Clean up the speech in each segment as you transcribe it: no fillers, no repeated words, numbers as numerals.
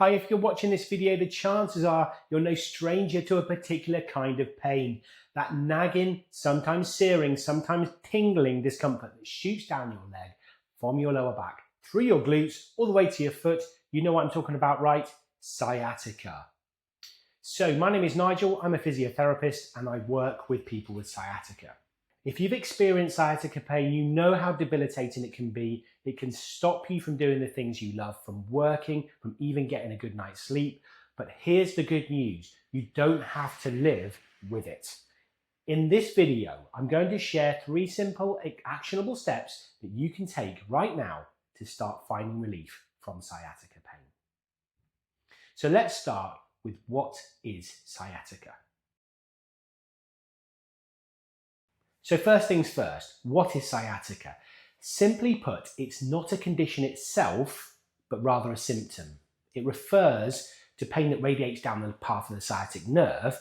Hi, if you're watching this video, the chances are you're no stranger to a particular kind of pain. That nagging, sometimes searing, sometimes tingling discomfort that shoots down your leg from your lower back, through your glutes, all the way to your foot. You know what I'm talking about, right? Sciatica. So my name is Nigel, I'm a physiotherapist and I work with people with sciatica. If you've experienced sciatica pain, you know how debilitating it can be. It can stop you from doing the things you love, from working, from even getting a good night's sleep. But here's the good news. You don't have to live with it. In this video, I'm going to share 3 simple, actionable steps that you can take right now to start finding relief from sciatica pain. So let's start with what is sciatica. So first things first, what is sciatica? Simply put, it's not a condition itself, but rather a symptom. It refers to pain that radiates down the path of the sciatic nerve,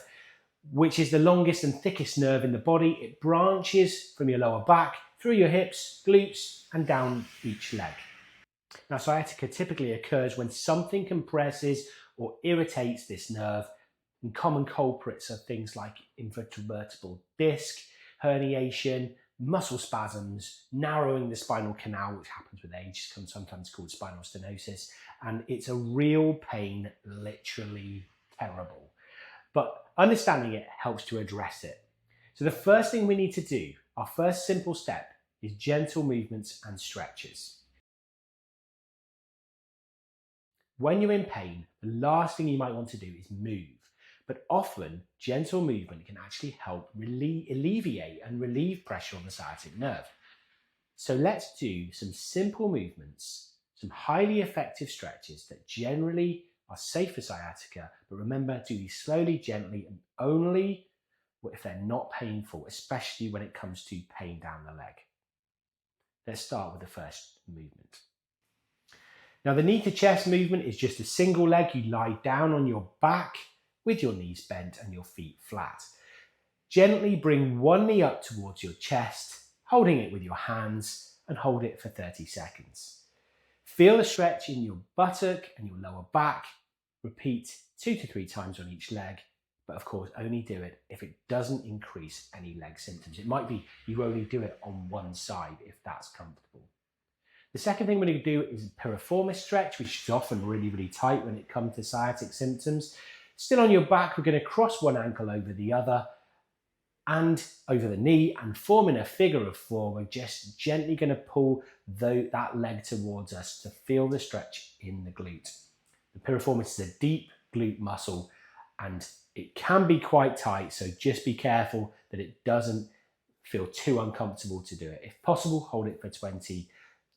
which is the longest and thickest nerve in the body. It branches from your lower back, through your hips, glutes, and down each leg. Now, sciatica typically occurs when something compresses or irritates this nerve, and common culprits are things like intravertebral disc, herniation, muscle spasms, narrowing the spinal canal, which happens with age, is sometimes called spinal stenosis, and it's a real pain, literally terrible. But understanding it helps to address it. So the first thing we need to do, our first simple step, is gentle movements and stretches. When you're in pain, the last thing you might want to do is move. But often, gentle movement can actually help alleviate and relieve pressure on the sciatic nerve. So let's do some simple movements, some highly effective stretches that generally are safe for sciatica, but remember, do these slowly, gently, and only if they're not painful, especially when it comes to pain down the leg. Let's start with the first movement. Now, the knee to chest movement is just a single leg. You lie down on your back with your knees bent and your feet flat. Gently bring one knee up towards your chest, holding it with your hands, and hold it for 30 seconds. Feel a stretch in your buttock and your lower back. Repeat 2 to 3 times on each leg, but of course only do it if it doesn't increase any leg symptoms. It might be you only do it on one side if that's comfortable. The second thing we're going to do is a piriformis stretch, which is often really tight when it comes to sciatic symptoms. Still on your back, we're going to cross one ankle over the other and over the knee and forming a figure of 4. We're just gently going to pull that leg towards us to feel the stretch in the glute. The piriformis is a deep glute muscle and it can be quite tight, so just be careful that it doesn't feel too uncomfortable to do it. If possible, hold it for 20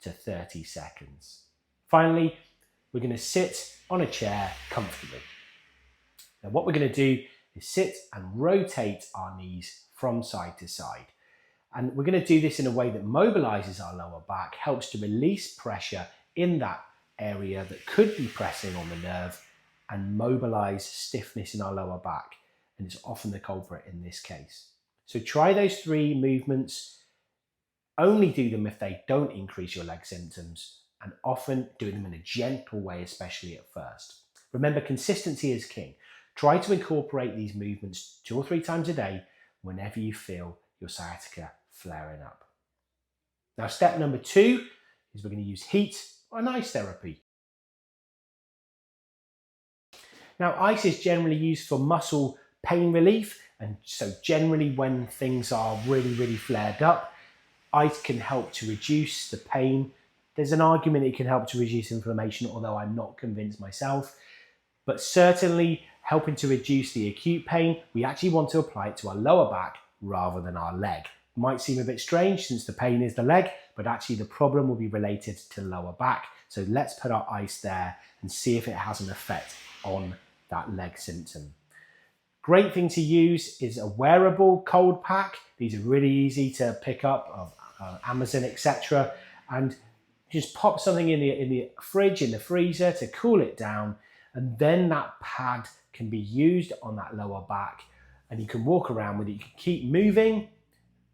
to 30 seconds. Finally, we're going to sit on a chair comfortably. Now what we're going to do is sit and rotate our knees from side to side. And we're going to do this in a way that mobilizes our lower back, helps to release pressure in that area that could be pressing on the nerve and mobilize stiffness in our lower back. And it's often the culprit in this case. So try those 3 movements. Only do them if they don't increase your leg symptoms, and often do them in a gentle way, especially at first. Remember, consistency is king. Try to incorporate these movements 2 or 3 times a day whenever you feel your sciatica flaring up. Now, step number 2 is we're going to use heat and ice therapy. Now, ice is generally used for muscle pain relief, and so generally when things are really flared up, ice can help to reduce the pain. There's an argument it can help to reduce inflammation, although I'm not convinced myself. But certainly helping to reduce the acute pain, we actually want to apply it to our lower back rather than our leg. It might seem a bit strange since the pain is the leg, but actually the problem will be related to lower back. So let's put our ice there and see if it has an effect on that leg symptom. Great thing to use is a wearable cold pack. These are really easy to pick up of Amazon, etc. And just pop something in the fridge, in the freezer to cool it down. And then that pad can be used on that lower back and you can walk around with it. You can keep moving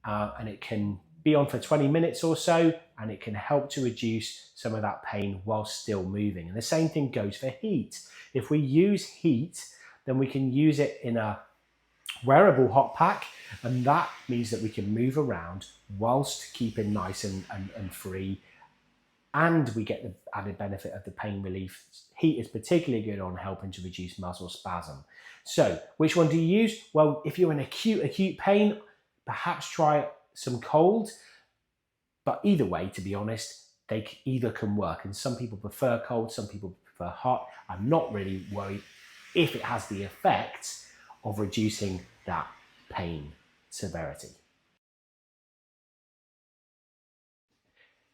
and it can be on for 20 minutes or so and it can help to reduce some of that pain while still moving. And the same thing goes for heat. If we use heat, then we can use it in a wearable hot pack, and that means that we can move around whilst keeping nice and free, and we get the added benefit of the pain relief. Heat is particularly good on helping to reduce muscle spasm. So which one do you use? Well, if you're in acute pain, perhaps try some cold, but either way, to be honest, either can work, and some people prefer cold, some people prefer hot. I'm not really worried if it has the effect of reducing that pain severity.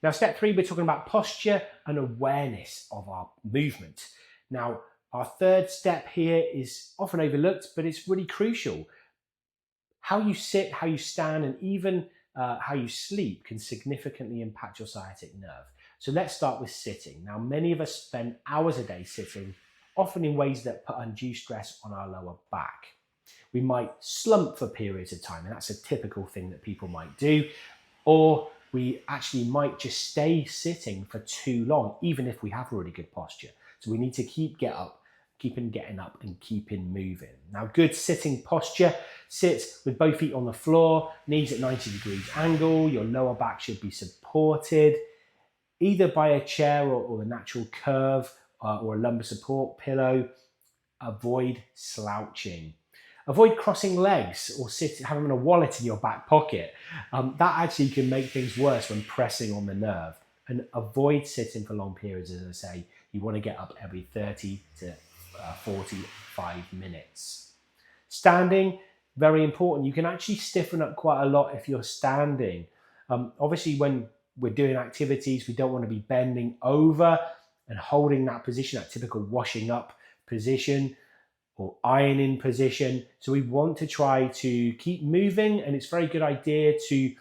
Now, step 3, we're talking about posture and awareness of our movement. Now, our third step here is often overlooked, but it's really crucial. How you sit, how you stand, and even how you sleep can significantly impact your sciatic nerve. So let's start with sitting. Now, many of us spend hours a day sitting, often in ways that put undue stress on our lower back. We might slump for periods of time, and that's a typical thing that people might do, or we actually might just stay sitting for too long, even if we have really good posture. So we need to keep getting up and keeping moving. Now, good sitting posture: sit with both feet on the floor, knees at 90 degrees angle. Your lower back should be supported either by a chair or the natural curve or a lumbar support pillow. Avoid slouching. Avoid crossing legs or having a wallet in your back pocket. That actually can make things worse when pressing on the nerve. And avoid sitting for long periods. As I say, you want to get up every 30 to 45 minutes. Standing, very important. You can actually stiffen up quite a lot if you're standing. Obviously, when we're doing activities, we don't want to be bending over and holding that position, that typical washing up position or ironing position. So we want to try to keep moving, and it's a very good idea to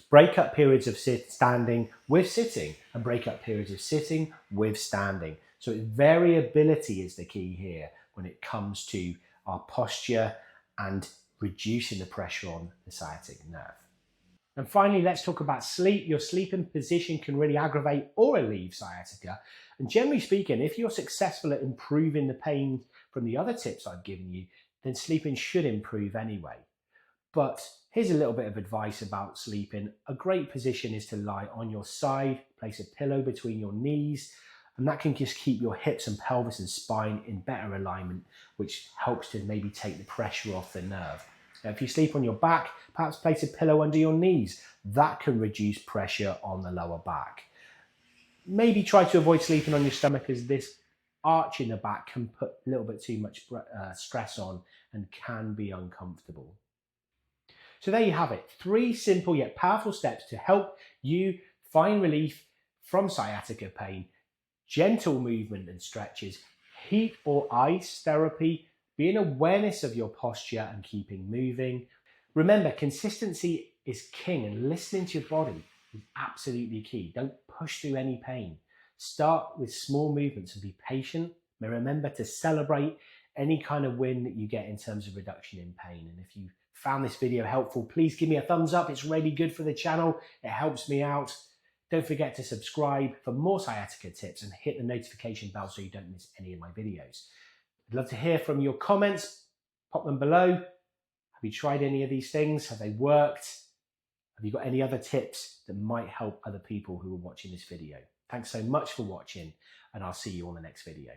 break up periods of standing with sitting and break up periods of sitting with standing. So variability is the key here when it comes to our posture and reducing the pressure on the sciatic nerve. And finally, let's talk about sleep. Your sleeping position can really aggravate or relieve sciatica. And generally speaking, if you're successful at improving the pain from the other tips I've given you, then sleeping should improve anyway. But here's a little bit of advice about sleeping. A great position is to lie on your side, place a pillow between your knees, and that can just keep your hips and pelvis and spine in better alignment, which helps to maybe take the pressure off the nerve. Now, if you sleep on your back, perhaps place a pillow under your knees. That can reduce pressure on the lower back. Maybe try to avoid sleeping on your stomach, as this arch in the back can put a little bit too much stress on and can be uncomfortable. So there you have it. 3 simple yet powerful steps to help you find relief from sciatica pain: gentle movement and stretches, heat or ice therapy, being awareness of your posture and keeping moving. Remember, consistency is king, and listening to your body is absolutely key. Don't push through any pain. Start with small movements and be patient. But remember to celebrate any kind of win that you get in terms of reduction in pain. And if you found this video helpful, please give me a thumbs up. It's really good for the channel. It helps me out. Don't forget to subscribe for more sciatica tips and hit the notification bell so you don't miss any of my videos. I'd love to hear from your comments. Pop them below. Have you tried any of these things? Have they worked? Have you got any other tips that might help other people who are watching this video? Thanks so much for watching, and I'll see you on the next video.